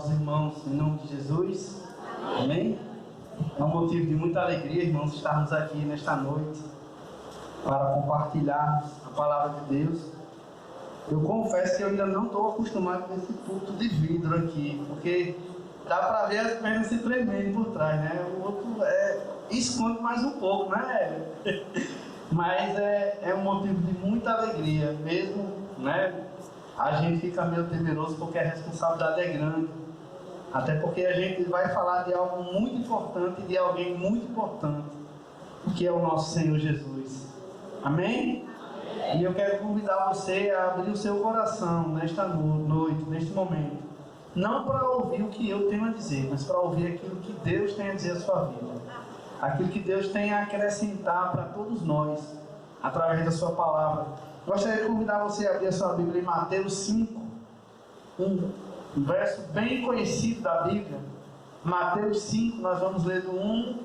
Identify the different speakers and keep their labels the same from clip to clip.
Speaker 1: os irmãos em nome de Jesus. Amém? É um motivo de muita alegria, irmãos, estarmos aqui nesta noite para compartilharmos a palavra de Deus. Eu confesso que eu ainda não estou acostumado com esse culto de vidro aqui, porque dá para ver as pernas se tremendo por trás, né? O outro esconde mais um pouco, né? Mas é um motivo de muita alegria, mesmo, né? A gente fica meio temeroso porque a responsabilidade é grande. Até porque a gente vai falar de algo muito importante, de alguém muito importante, que é o nosso Senhor Jesus. Amém? E eu quero convidar você a abrir o seu coração nesta noite, neste momento. Não para ouvir o que eu tenho a dizer, mas para ouvir aquilo que Deus tem a dizer à sua vida. Aquilo que Deus tem a acrescentar para todos nós, através da sua palavra. Gostaria de convidar você a abrir a sua Bíblia em Mateus 5, um verso bem conhecido da Bíblia. Mateus 5, nós vamos ler do 1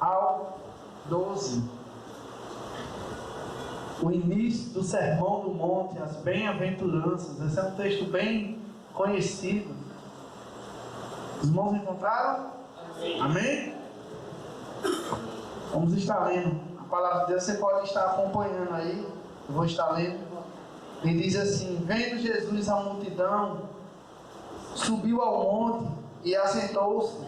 Speaker 1: ao 12. O início do Sermão do Monte, as bem-aventuranças. Esse é um texto bem conhecido. Os irmãos encontraram? Amém? Vamos estar lendo a palavra de Deus. Você pode estar acompanhando aí. Eu vou estar lendo. Ele diz assim: vendo Jesus a multidão, subiu ao monte e assentou-se.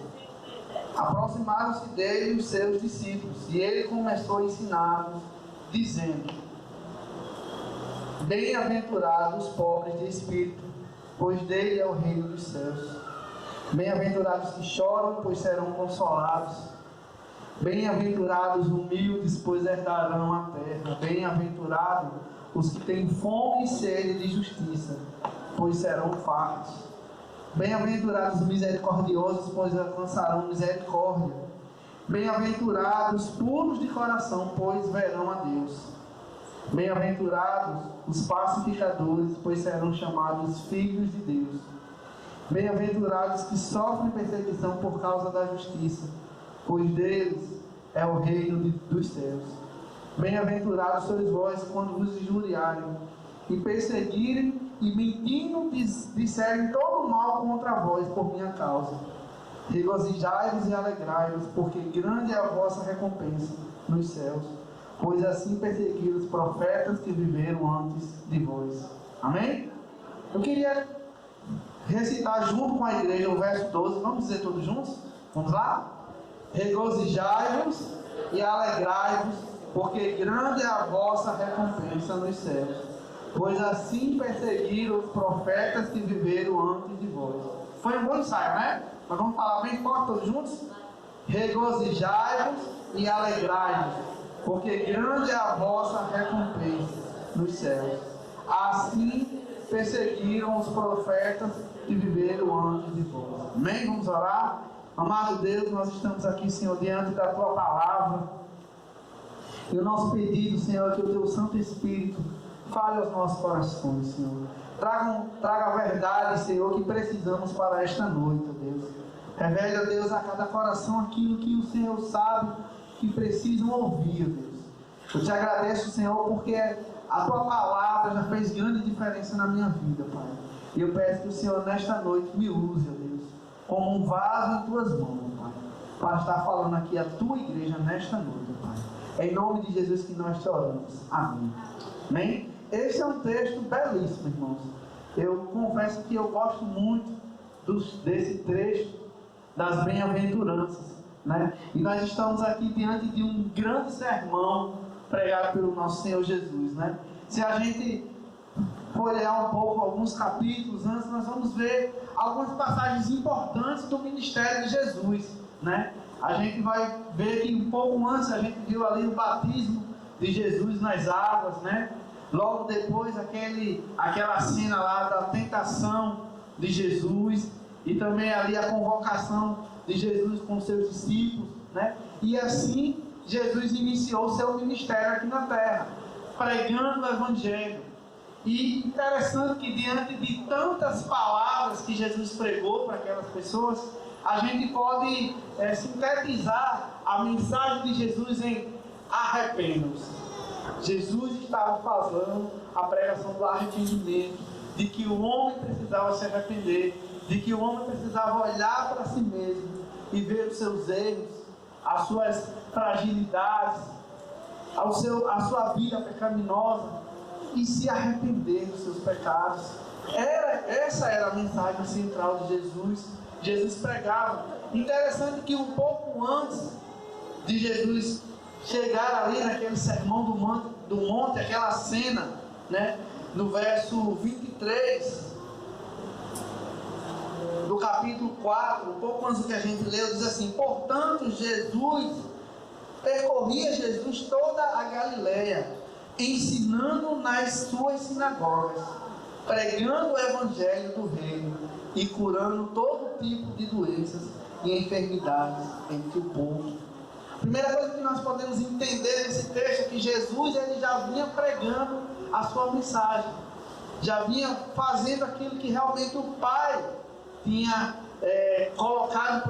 Speaker 1: Aproximaram-se dele os seus discípulos, e ele começou a ensiná-los, dizendo: bem-aventurados os pobres de espírito, pois dele é o reino dos céus. Bem-aventurados que choram, pois serão consolados. Bem-aventurados os humildes, pois herdarão a terra. Bem-aventurados os que têm fome e sede de justiça, pois serão fartos. Bem-aventurados os misericordiosos, pois alcançarão misericórdia. Bem-aventurados os puros de coração, pois verão a Deus. Bem-aventurados os pacificadores, pois serão chamados filhos de Deus. Bem-aventurados que sofrem perseguição por causa da justiça, pois deles é o reino dos céus. Bem-aventurados sois vós quando vos injuriarem e perseguirem e mentindo disserem todo mal contra vós por minha causa. Regozijai-vos e alegrai-vos, porque grande é a vossa recompensa nos céus, pois assim perseguiram os profetas que viveram antes de vós. Amém? Eu queria recitar junto com a igreja o verso 12. Vamos dizer todos juntos? Vamos lá? Regozijai-vos e alegrai-vos, porque grande é a vossa recompensa nos céus, pois assim perseguiram os profetas que viveram antes de vós. Foi um bom ensaio, né? Mas vamos falar bem forte todos juntos? Regozijai-vos e alegrai-vos, porque grande é a vossa recompensa nos céus. Assim perseguiram os profetas que viveram antes de vós. Amém? Vamos orar? Amado Deus, nós estamos aqui, Senhor, diante da Tua palavra. E o nosso pedido, Senhor, é que o Teu Santo Espírito fale aos nossos corações, Senhor. Traga a verdade, Senhor, que precisamos para esta noite, Deus. Revele, ó Deus, a cada coração aquilo que o Senhor sabe que precisam ouvir, Deus. Eu te agradeço, Senhor, porque a Tua palavra já fez grande diferença na minha vida, Pai. E eu peço que o Senhor, nesta noite, me use, ó Deus, como um vaso em Tuas mãos, Pai, para estar falando aqui a Tua igreja nesta noite, Pai. É em nome de Jesus que nós te oramos. Amém. Amém? Esse é um texto belíssimo, irmãos. Eu confesso que eu gosto muito desse trecho das bem-aventuranças, né? E nós estamos aqui diante de um grande sermão pregado pelo nosso Senhor Jesus, né? Se a gente olhar um pouco alguns capítulos antes, nós vamos ver algumas passagens importantes do ministério de Jesus, né? A gente vai ver que um pouco antes a gente viu ali o batismo de Jesus nas águas, né? Logo depois aquela cena lá da tentação de Jesus, e também ali a convocação de Jesus com seus discípulos, né? E assim Jesus iniciou o seu ministério aqui na terra, pregando o Evangelho. E interessante que diante de tantas palavras que Jesus pregou para aquelas pessoas, a gente pode sintetizar a mensagem de Jesus em arrependam-se. Jesus estava fazendo a pregação do arrependimento, de que o homem precisava se arrepender de que o homem precisava olhar para si mesmo e ver os seus erros, as suas fragilidades, a sua vida pecaminosa e se arrepender dos seus pecados. Essa era a mensagem central de Jesus. Jesus pregava. Interessante que um pouco antes de Jesus chegar ali naquele sermão do monte, aquela cena, né, no verso 23 do capítulo 4, um pouco antes do que a gente leu, diz assim: portanto, percorria Jesus toda a Galileia, ensinando nas suas sinagogas, pregando o evangelho do reino e curando todo tipo de doenças e enfermidades entre o povo. A primeira coisa que nós podemos entender nesse texto é que Jesus ele já vinha pregando a sua mensagem, já vinha fazendo aquilo que realmente o Pai tinha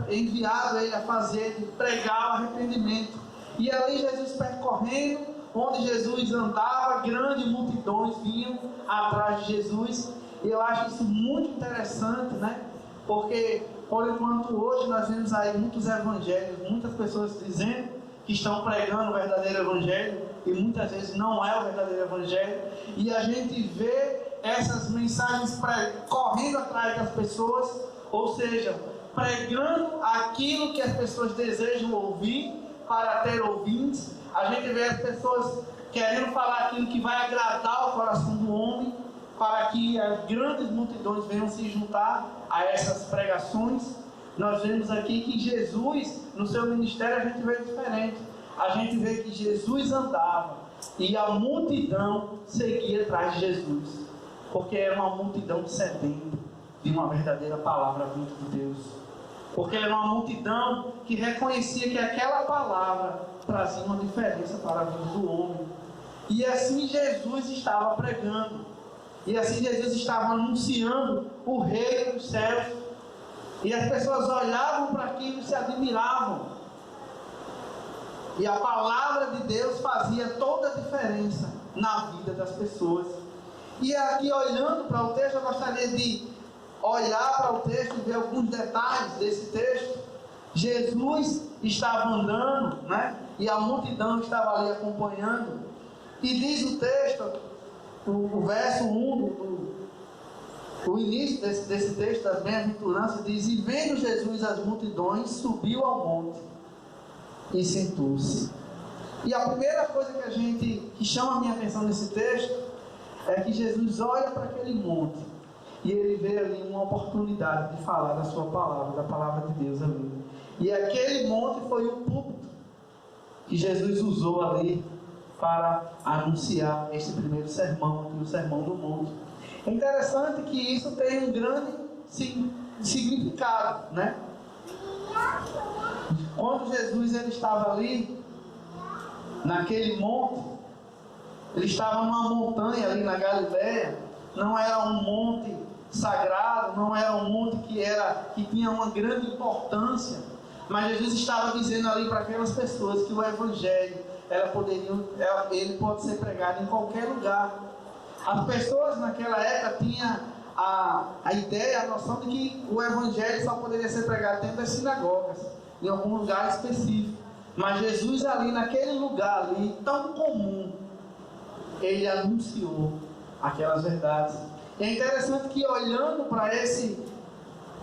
Speaker 1: enviado ele a fazer, de pregar o arrependimento. E ali Jesus percorrendo, onde Jesus andava, grandes multidões vinham atrás de Jesus. E eu acho isso muito interessante, né? Porque, por enquanto, hoje nós vemos aí muitos evangelhos, muitas pessoas dizendo que estão pregando o verdadeiro evangelho, e muitas vezes não é o verdadeiro evangelho. E a gente vê essas mensagens correndo atrás das pessoas, ou seja, pregando aquilo que as pessoas desejam ouvir para ter ouvintes. A gente vê as pessoas querendo falar aquilo que vai agradar o coração do homem, para que as grandes multidões venham se juntar a essas pregações. Nós vemos aqui que Jesus, no seu ministério, a gente vê diferente. A gente vê que Jesus andava e a multidão seguia atrás de Jesus, porque era uma multidão sedenta de uma verdadeira palavra vinda de Deus, porque era uma multidão que reconhecia que aquela palavra trazia uma diferença para a vida do homem. E assim Jesus estava pregando, e assim Jesus estava anunciando o reino dos céus, e as pessoas olhavam para aquilo e se admiravam, e a palavra de Deus fazia toda a diferença na vida das pessoas. E aqui, olhando para o texto, eu gostaria de olhar para o texto e ver alguns detalhes desse texto. Jesus estava andando, né? E a multidão estava ali acompanhando. E diz o texto, o verso 1, o início desse texto das bem-aventuranças, diz: e vendo Jesus as multidões, subiu ao monte e sentou-se. E a primeira coisa que chama a minha atenção nesse texto é que Jesus olha para aquele monte e ele vê ali uma oportunidade de falar da sua palavra, da palavra de Deus ali. E aquele monte foi o púlpito que Jesus usou ali para anunciar este primeiro sermão, o Sermão do Monte. É interessante que isso tem um grande significado, né? Quando Jesus ele estava ali, naquele monte, ele estava numa montanha ali na Galileia. Não era um monte sagrado, não era um monte que tinha uma grande importância, mas Jesus estava dizendo ali para aquelas pessoas que o Evangelho ele pode ser pregado em qualquer lugar. As pessoas naquela época tinham a ideia, a noção de que o Evangelho só poderia ser pregado dentro das sinagogas, em algum lugar específico. Mas Jesus ali, naquele lugar ali, tão comum, ele anunciou aquelas verdades. E é interessante que, olhando para esse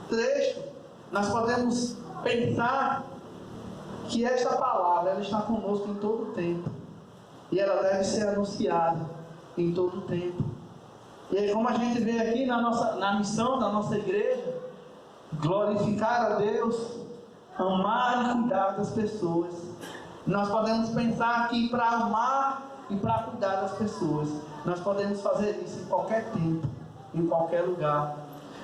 Speaker 1: trecho, nós podemos pensar que esta palavra ela está conosco em todo o tempo, e ela deve ser anunciada em todo o tempo. E aí, como a gente vê aqui na missão da nossa igreja, glorificar a Deus, amar e cuidar das pessoas, nós podemos pensar que para amar e para cuidar das pessoas, nós podemos fazer isso em qualquer tempo, em qualquer lugar.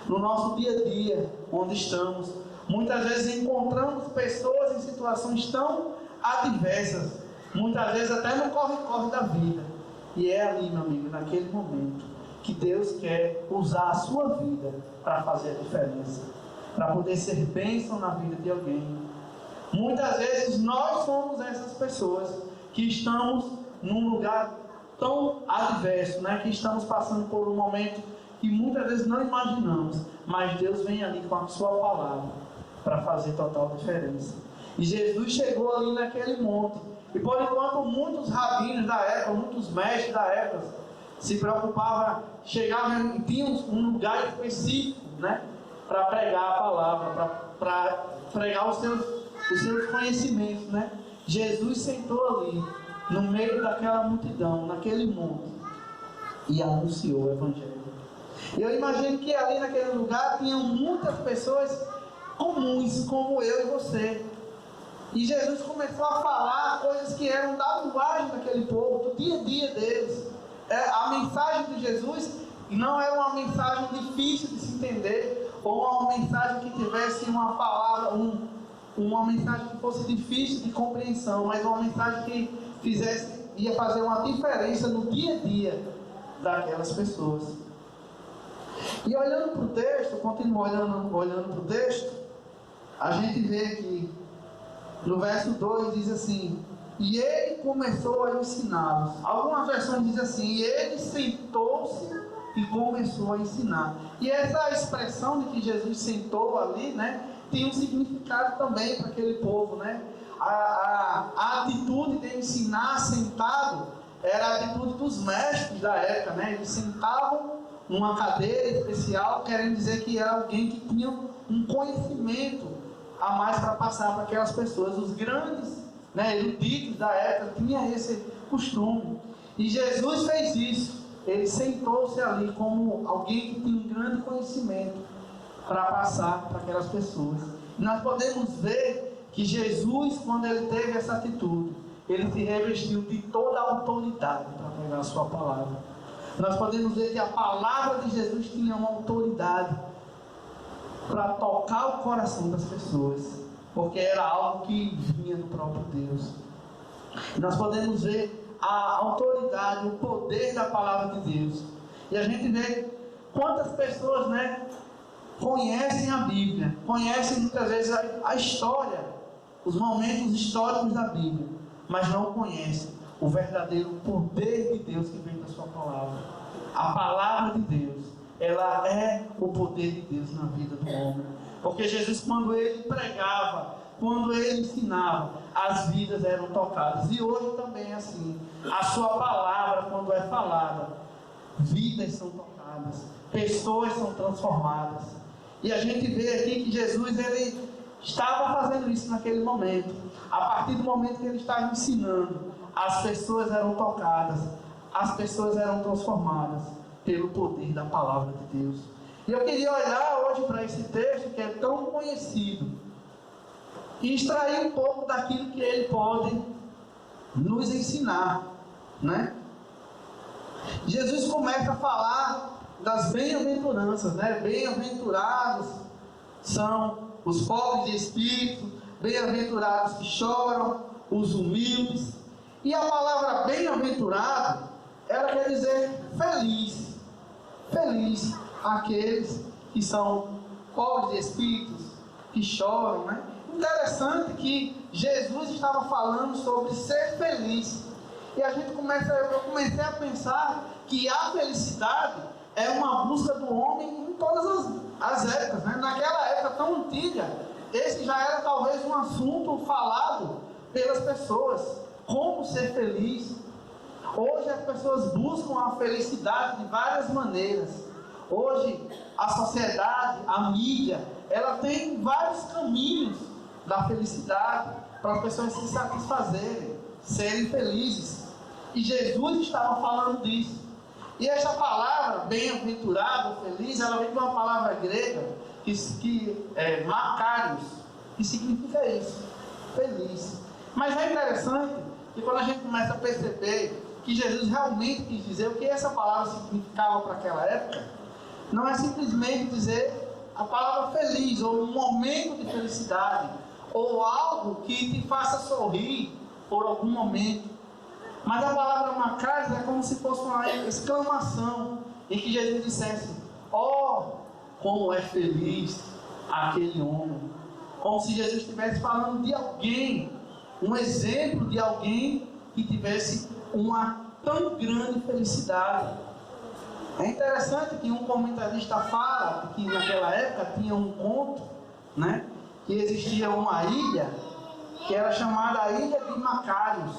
Speaker 1: No nosso dia a dia, onde estamos, muitas vezes encontramos pessoas em situações tão adversas, muitas vezes até no corre-corre da vida. E é ali, meu amigo, naquele momento, que Deus quer usar a sua vida para fazer a diferença, para poder ser bênção na vida de alguém. Muitas vezes nós somos essas pessoas que estamos num lugar tão adverso, né? Que estamos passando por um momento que muitas vezes não imaginamos, mas Deus vem ali com a sua palavra para fazer total diferença. E Jesus chegou ali naquele monte, e por enquanto muitos rabinos da época, muitos mestres da época se preocupavam, chegavam e tinham um lugar específico, né, para pregar a palavra, para pregar os seus conhecimentos, né? Jesus sentou ali no meio daquela multidão, naquele monte, e anunciou o Evangelho. Eu imagino que ali naquele lugar tinham muitas pessoas comuns, como eu e você. E Jesus começou a falar coisas que eram da linguagem daquele povo, do dia a dia deles. A mensagem de Jesus não era uma mensagem difícil de se entender, ou uma mensagem que tivesse uma palavra, uma mensagem que fosse difícil de compreensão, mas uma mensagem que ia fazer uma diferença no dia a dia daquelas pessoas. E olhando para o texto, continuo olhando para o texto, a gente vê que no verso 2 diz assim: e ele começou a ensiná-los. Algumas versões dizem assim: e ele sentou-se e começou a ensinar. E essa expressão de que Jesus sentou ali, né, tem um significado também para aquele povo, né? A atitude de ensinar sentado era a atitude dos mestres da época, né? Eles sentavam numa cadeira especial, querendo dizer que era alguém que tinha um conhecimento a mais para passar para aquelas pessoas. Os grandes, né, eruditos da época tinham esse costume. E Jesus fez isso. Ele sentou-se ali como alguém que tinha um grande conhecimento para passar para aquelas pessoas. E nós podemos ver que Jesus, quando ele teve essa atitude, ele se revestiu de toda a autoridade para pregar a sua palavra. Nós podemos ver que a palavra de Jesus tinha uma autoridade para tocar o coração das pessoas, porque era algo que vinha do próprio Deus. E nós podemos ver a autoridade, o poder da palavra de Deus. E a gente vê quantas pessoas, né, conhecem a Bíblia, conhecem muitas vezes a história, os momentos históricos da Bíblia, mas não conhecem o verdadeiro poder de Deus que vem da sua palavra. A palavra de Deus, ela é o poder de Deus na vida do homem. Porque Jesus, quando ele pregava, quando ele ensinava, as vidas eram tocadas. E hoje também é assim. A sua palavra, quando é falada, vidas são tocadas, pessoas são transformadas. E a gente vê aqui que Jesus, ele estava fazendo isso naquele momento. A partir do momento que ele estava ensinando, as pessoas eram tocadas, as pessoas eram transformadas pelo poder da palavra de Deus. E eu queria olhar hoje para esse texto que é tão conhecido e extrair um pouco daquilo que ele pode nos ensinar, né? Jesus começa a falar das bem-aventuranças, né? Bem-aventurados são os pobres de espírito, bem-aventurados que choram, os humildes. E a palavra bem-aventurado, ela quer dizer feliz. Feliz aqueles que são pobres de espíritos, que choram, né? Interessante que Jesus estava falando sobre ser feliz. E eu comecei a pensar que a felicidade é uma busca do homem em todas as épocas, né? Naquela época tão antiga, esse já era talvez um assunto falado pelas pessoas. Como ser feliz? Hoje as pessoas buscam a felicidade de várias maneiras. Hoje a sociedade, a mídia, ela tem vários caminhos da felicidade para as pessoas se satisfazerem, serem felizes. E Jesus estava falando disso. E essa palavra, bem-aventurado, feliz, ela vem de uma palavra grega que é makarios, que significa isso, feliz. Mas é interessante que quando a gente começa a perceber que Jesus realmente quis dizer o que essa palavra significava para aquela época, não é simplesmente dizer a palavra feliz, ou um momento de felicidade, ou algo que te faça sorrir por algum momento. Mas a palavra makarios é como se fosse uma exclamação, em que Jesus dissesse: ó, como é feliz aquele homem. Como se Jesus estivesse falando de alguém, um exemplo de alguém que tivesse uma tão grande felicidade. É interessante que um comentarista fala que naquela época tinha um conto, né, que existia uma ilha que era chamada a Ilha de Macários,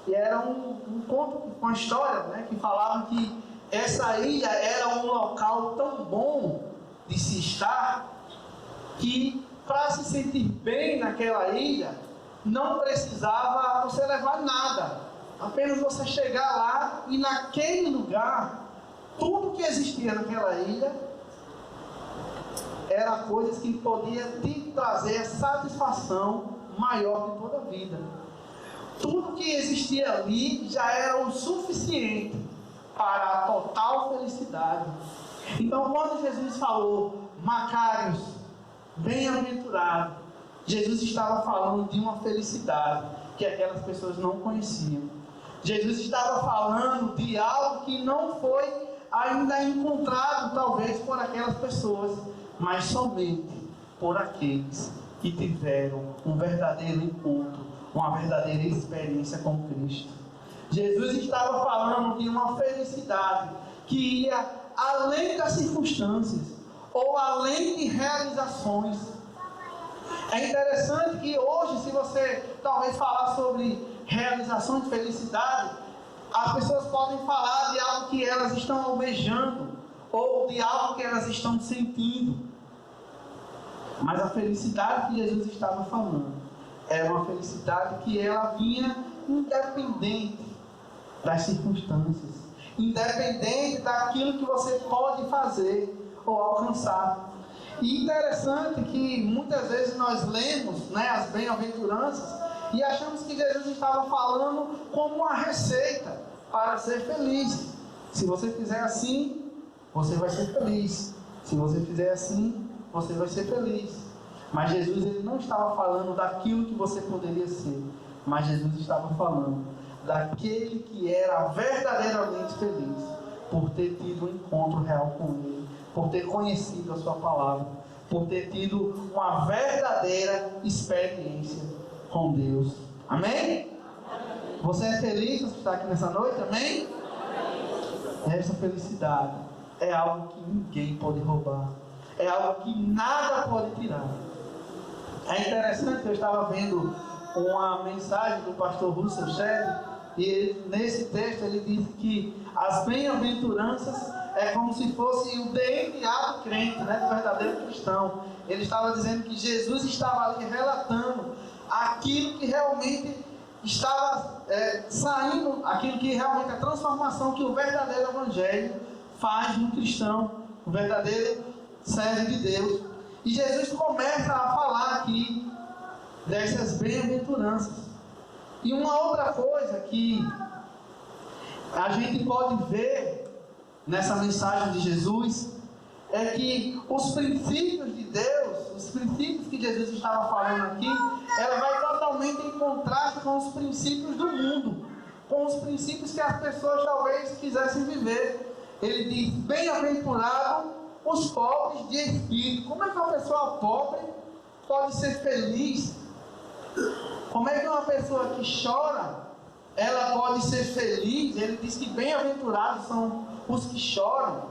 Speaker 1: e era um conto, uma história, né, que falava que essa ilha era um local tão bom de se estar, que para se sentir bem naquela ilha não precisava você levar nada, apenas você chegar lá e naquele lugar tudo que existia naquela ilha era coisas que podia te trazer a satisfação maior de toda a vida. Tudo que existia ali já era o suficiente para a total felicidade. Então, quando Jesus falou Macários, bem-aventurado, Jesus estava falando de uma felicidade que aquelas pessoas não conheciam. Jesus estava falando de algo que não foi ainda encontrado, talvez, por aquelas pessoas, mas somente por aqueles que tiveram um verdadeiro encontro, uma verdadeira experiência com Cristo. Jesus estava falando de uma felicidade que ia além das circunstâncias ou além de realizações. É interessante que hoje, se você talvez falar sobre realizações de felicidade, as pessoas podem falar de algo que elas estão almejando ou de algo que elas estão sentindo. Mas a felicidade que Jesus estava falando era uma felicidade que ela vinha independente das circunstâncias, independente daquilo que você pode fazer ou alcançar. E interessante que muitas vezes nós lemos, né, as bem-aventuranças e achamos que Jesus estava falando como uma receita para ser feliz. Se você fizer assim, você vai ser feliz. Se você fizer assim, você vai ser feliz. Mas Jesus, ele não estava falando daquilo que você poderia ser, mas Jesus estava falando daquele que era verdadeiramente feliz por ter tido um encontro real com Ele, por ter conhecido a sua palavra, por ter tido uma verdadeira experiência com Deus. Amém? Você é feliz por estar aqui nessa noite? Amém? Essa felicidade é algo que ninguém pode roubar, é algo que nada pode tirar. É interessante que eu estava vendo uma mensagem do pastor Russell Shedd, e ele, nesse texto ele disse que as bem-aventuranças é como se fosse o DNA do crente, né, do verdadeiro cristão. Ele estava dizendo que Jesus estava ali relatando aquilo que realmente estava saindo, aquilo que realmente a transformação que o verdadeiro evangelho faz no cristão, o verdadeiro servo de Deus. E Jesus começa a falar aqui dessas bem-aventuranças. E uma outra coisa que a gente pode ver nessa mensagem de Jesus é que os princípios de Deus, os princípios que Jesus estava falando aqui, ela vai totalmente em contraste com os princípios do mundo, com os princípios que as pessoas talvez quisessem viver. Ele diz: bem-aventurado os pobres de espírito. Como é que uma pessoa pobre pode ser feliz? Como é que uma pessoa que chora, ela pode ser feliz? Ele diz que bem-aventurados são os que choram,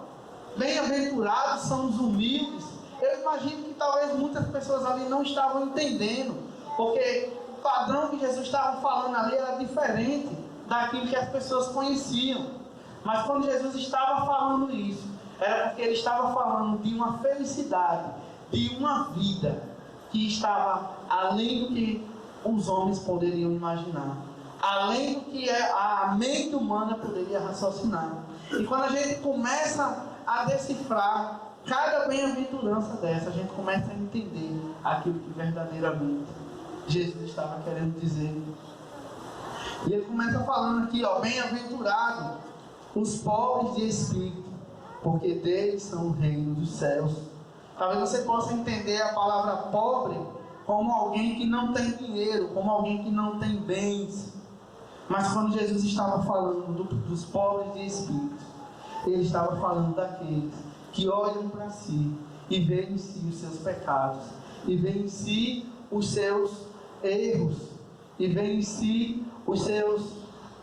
Speaker 1: bem-aventurados são os humildes. Eu imagino que talvez muitas pessoas ali não estavam entendendo, porque o padrão que Jesus estava falando ali era diferente daquilo que as pessoas conheciam. Mas quando Jesus estava falando isso, era porque ele estava falando de uma felicidade, de uma vida que estava além do que os homens poderiam imaginar, além do que a mente humana poderia raciocinar. E quando a gente começa a decifrar cada bem-aventurança dessa, a gente começa a entender aquilo que verdadeiramente Jesus estava querendo dizer. E ele começa falando aqui, ó: bem-aventurado os pobres de espírito, porque deles são o reino dos céus. Talvez você possa entender a palavra pobre como alguém que não tem dinheiro, como alguém que não tem bens. Mas quando Jesus estava falando dos pobres de espírito, ele estava falando daqueles que olham para si e veem em si os seus pecados, e veem em si os seus erros, e veem em si os seus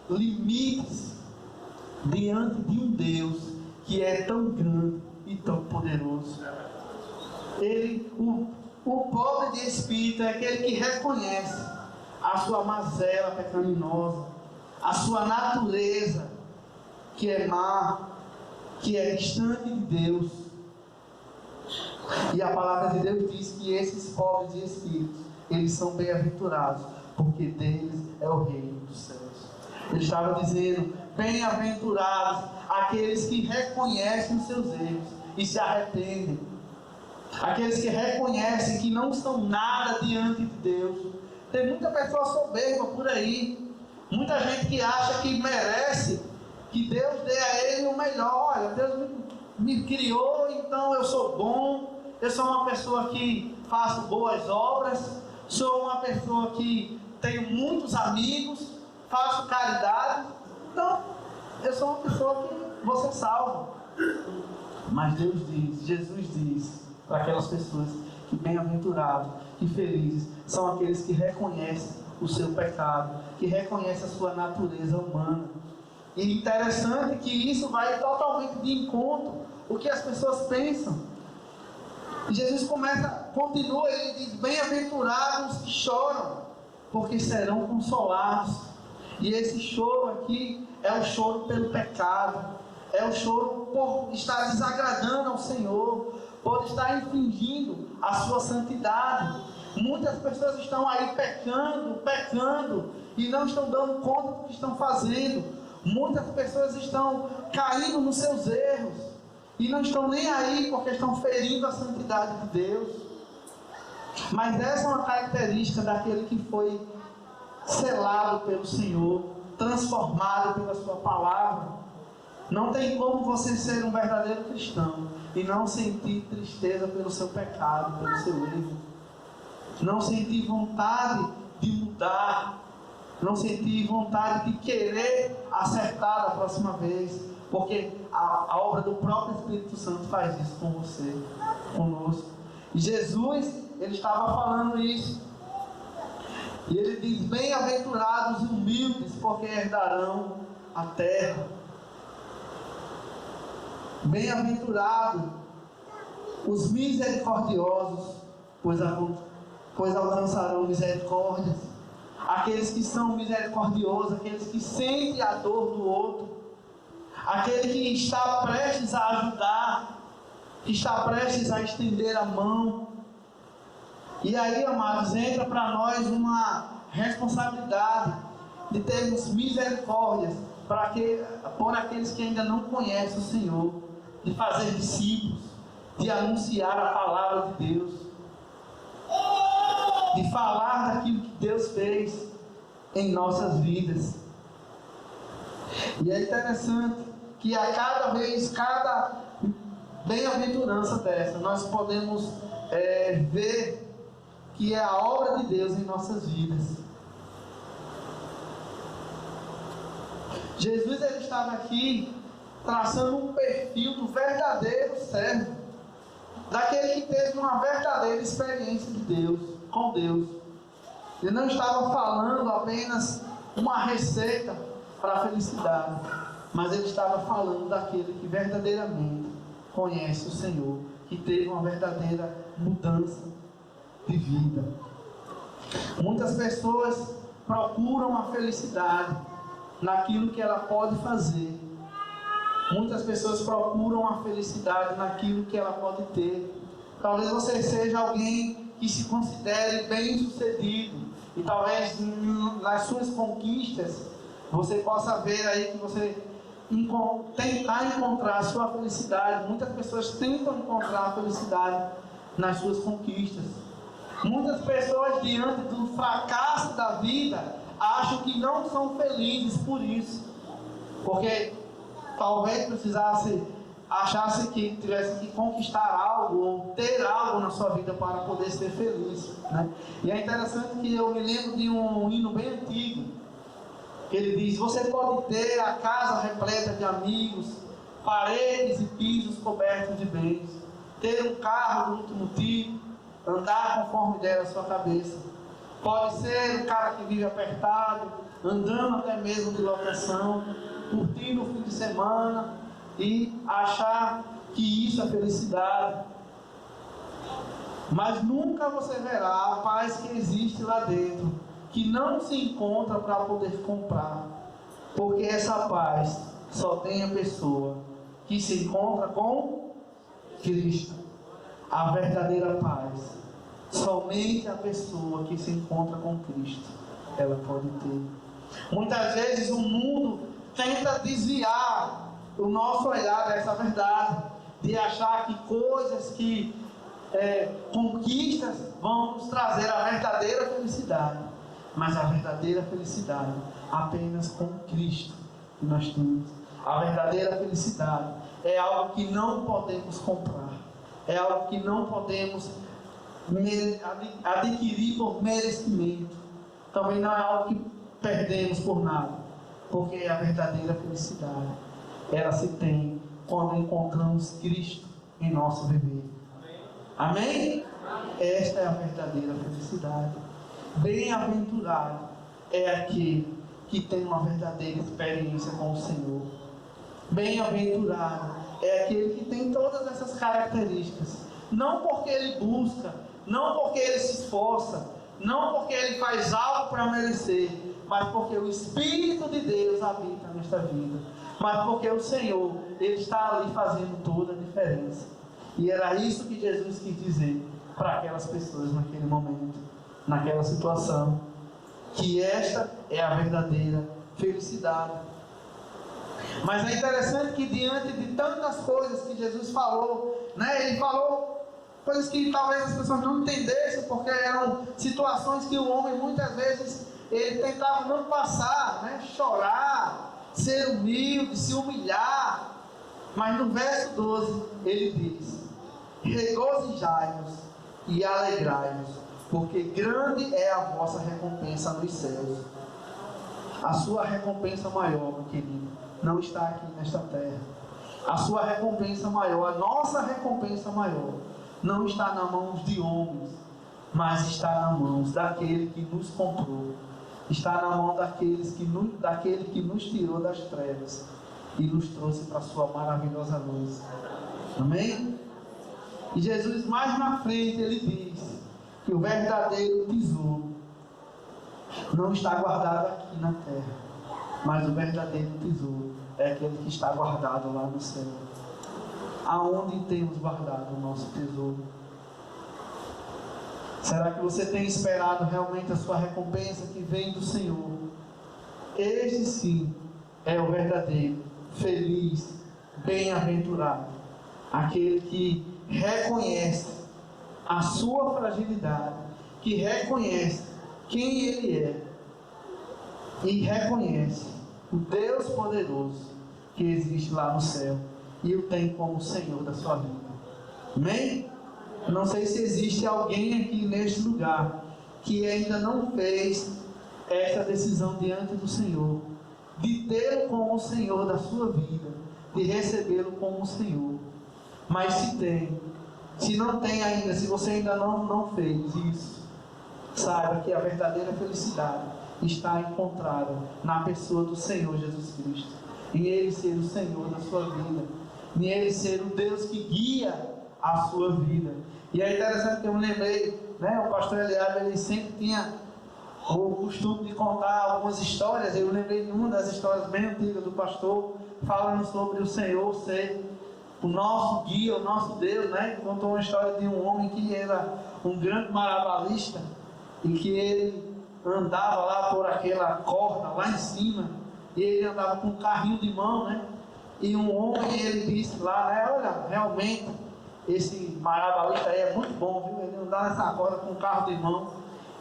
Speaker 1: limites diante de um Deus que é tão grande e tão poderoso. O pobre de espírito é aquele que reconhece a sua mazela pecaminosa, a sua natureza que é má, que é distante de Deus. E a palavra de Deus diz que esses pobres de espírito, eles são bem-aventurados, porque deles é o reino dos céus. Ele estava dizendo: bem-aventurados aqueles que reconhecem os seus erros e se arrependem, aqueles que reconhecem que não são nada diante de Deus. Tem muita pessoa soberba por aí, muita gente que acha que merece que Deus dê a ele o melhor. Olha, Deus me criou, então eu sou bom, eu sou uma pessoa que faço boas obras, sou uma pessoa que tenho muitos amigos, faço caridade, então eu sou uma pessoa que vou ser salvo. Mas Deus diz, Jesus diz para aquelas pessoas que bem-aventurados, que felizes são aqueles que reconhecem o seu pecado, que reconhecem a sua natureza humana. E interessante que isso vai totalmente de encontro o que as pessoas pensam. E Jesus continua, ele diz: bem-aventurados que choram, porque serão consolados. E esse choro aqui é o choro pelo pecado, é o choro por estar desagradando ao Senhor, por estar infringindo a sua santidade. Muitas pessoas estão aí pecando e não estão dando conta do que estão fazendo. Muitas pessoas estão caindo nos seus erros e não estão nem aí porque estão ferindo a santidade de Deus. Mas essa é uma característica daquele que foi selado pelo Senhor, transformado pela sua palavra. Não tem como você ser um verdadeiro cristão e não sentir tristeza pelo seu pecado, pelo seu erro, não sentir vontade de mudar, não sentir vontade de querer acertar da próxima vez, porque a obra do próprio Espírito Santo faz isso com você, conosco. E Jesus, ele estava falando isso, e ele diz: bem-aventurados e humildes, porque herdarão a terra. Bem-aventurados os misericordiosos, pois alcançarão misericórdias. Aqueles que são misericordiosos, aqueles que sentem a dor do outro, aquele que está prestes a ajudar, que está prestes a estender a mão. E aí, amados, entra para nós uma responsabilidade de termos misericórdias por aqueles que ainda não conhecem o Senhor, de fazer discípulos, de anunciar a palavra de Deus, de falar daquilo que Deus fez em nossas vidas. E é interessante que a cada bem-aventurança dessa, nós podemos ver que é a obra de Deus em nossas vidas. Jesus, ele estava aqui traçando um perfil do verdadeiro servo, daquele que teve uma verdadeira experiência de Deus, com Deus. Ele não estava falando apenas uma receita para a felicidade, mas ele estava falando daquele que verdadeiramente conhece o Senhor, que teve uma verdadeira mudança de vida. Muitas pessoas procuram a felicidade naquilo que ela pode fazer. Muitas pessoas procuram a felicidade naquilo que ela pode ter. Talvez você seja alguém que se considere bem-sucedido e talvez nas suas conquistas você possa ver aí que você tentar encontrar a sua felicidade. Muitas pessoas tentam encontrar a felicidade nas suas conquistas. Muitas pessoas, diante do fracasso da vida, acham que não são felizes por isso, porque talvez achasse que tivesse que conquistar algo ou ter algo na sua vida para poder ser feliz, né? E é interessante que eu me lembro de um hino bem antigo, que ele diz: você pode ter a casa repleta de amigos, paredes e pisos cobertos de bens, ter um carro do último tipo, andar conforme der a sua cabeça. Pode ser um cara que vive apertado, andando até mesmo de locação, curtindo o fim de semana, e achar que isso é felicidade. Mas nunca você verá a paz que existe lá dentro, que não se encontra para poder comprar. Porque essa paz só tem a pessoa que se encontra com Cristo. A verdadeira paz, somente a pessoa que se encontra com Cristo, ela pode ter. Muitas vezes o mundo tenta desviar o nosso olhar dessa verdade, de achar que coisas, que conquistas vão nos trazer a verdadeira felicidade. Mas a verdadeira felicidade apenas com Cristo que nós temos. A verdadeira felicidade é algo que não podemos comprar, é algo que não podemos adquirir por merecimento. Também não é algo que perdemos por nada, porque a verdadeira felicidade, ela se tem quando encontramos Cristo em nosso viver. Amém? Esta é a verdadeira felicidade. Bem-aventurado é aquele que tem uma verdadeira experiência com o Senhor. Bem-aventurado é aquele que tem todas essas características, não porque ele busca, não porque ele se esforça, não porque ele faz algo para merecer, mas porque o Espírito de Deus habita nesta vida, mas porque o Senhor, Ele está ali fazendo toda a diferença. E era isso que Jesus quis dizer para aquelas pessoas naquele momento, naquela situação, que esta é a verdadeira felicidade. Mas é interessante que diante de tantas coisas que Jesus falou, Ele falou coisas que talvez as pessoas não entendessem, porque eram situações que o homem muitas vezes ele tentava não passar, chorar, ser humilde, se humilhar. Mas no verso 12 ele diz: regozijai-vos e alegrai-vos, porque grande é a vossa recompensa nos céus. A sua recompensa maior, meu querido, não está aqui nesta terra. A sua recompensa maior, a nossa recompensa maior, não está nas mãos de homens, mas está nas mãos daquele que nos comprou. Está na mão daquele que nos tirou das trevas e nos trouxe para a sua maravilhosa luz. Amém? E Jesus, mais na frente, ele diz que o verdadeiro tesouro não está guardado aqui na terra, mas o verdadeiro tesouro é aquele que está guardado lá no céu. Aonde temos guardado o nosso tesouro? Será que você tem esperado realmente a sua recompensa que vem do Senhor? Este sim é o verdadeiro, feliz, bem-aventurado, aquele que reconhece a sua fragilidade, que reconhece quem Ele é e reconhece o Deus poderoso que existe lá no céu e o tem como Senhor da sua vida. Amém? Não sei se existe alguém aqui neste lugar que ainda não fez essa decisão diante do Senhor, de tê-lo como o Senhor da sua vida, de recebê-lo como o Senhor. Mas se tem, se não tem ainda, se você ainda não fez isso, saiba que a verdadeira felicidade está encontrada na pessoa do Senhor Jesus Cristo, em Ele ser o Senhor da sua vida, em Ele ser o Deus que guia a sua vida. E é interessante que eu me lembrei, o pastor Eliab, ele sempre tinha o costume de contar algumas histórias. Eu lembrei de uma das histórias bem antigas do pastor, falando sobre o Senhor ser o nosso guia, o nosso Deus, Contou uma história de um homem que era um grande marabalista e que ele andava lá por aquela corda lá em cima, e ele andava com um carrinho de mão, E um homem, ele disse lá, olha, realmente esse marabalista aí é muito bom, viu? Ele andava nessa corda com um carro de mão.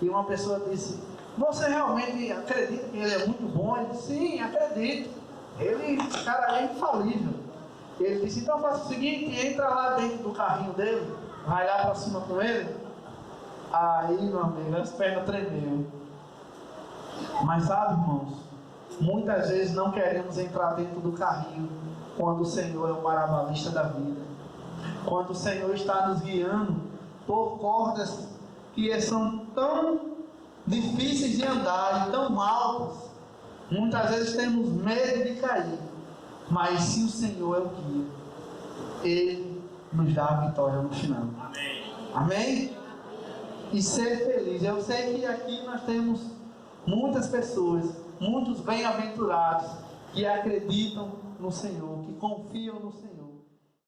Speaker 1: E uma pessoa disse: você realmente acredita que ele é muito bom? Ele disse: sim, acredito. Esse cara é infalível. Ele disse: então faça o seguinte, entra lá dentro do carrinho dele, vai lá para cima com ele. Aí, meu amigo, as pernas tremeu. Mas sabe, irmãos, muitas vezes não queremos entrar dentro do carrinho quando o Senhor é o marabalista da vida, quando o Senhor está nos guiando por cordas que são tão difíceis de andar e tão altas. Muitas vezes temos medo de cair, Mas se o Senhor é o guia, Ele nos dá a vitória no final.
Speaker 2: Amém.
Speaker 1: Amém? E ser feliz. Eu sei que aqui nós temos muitas pessoas, muitos bem-aventurados, que acreditam no Senhor, que confiam no Senhor.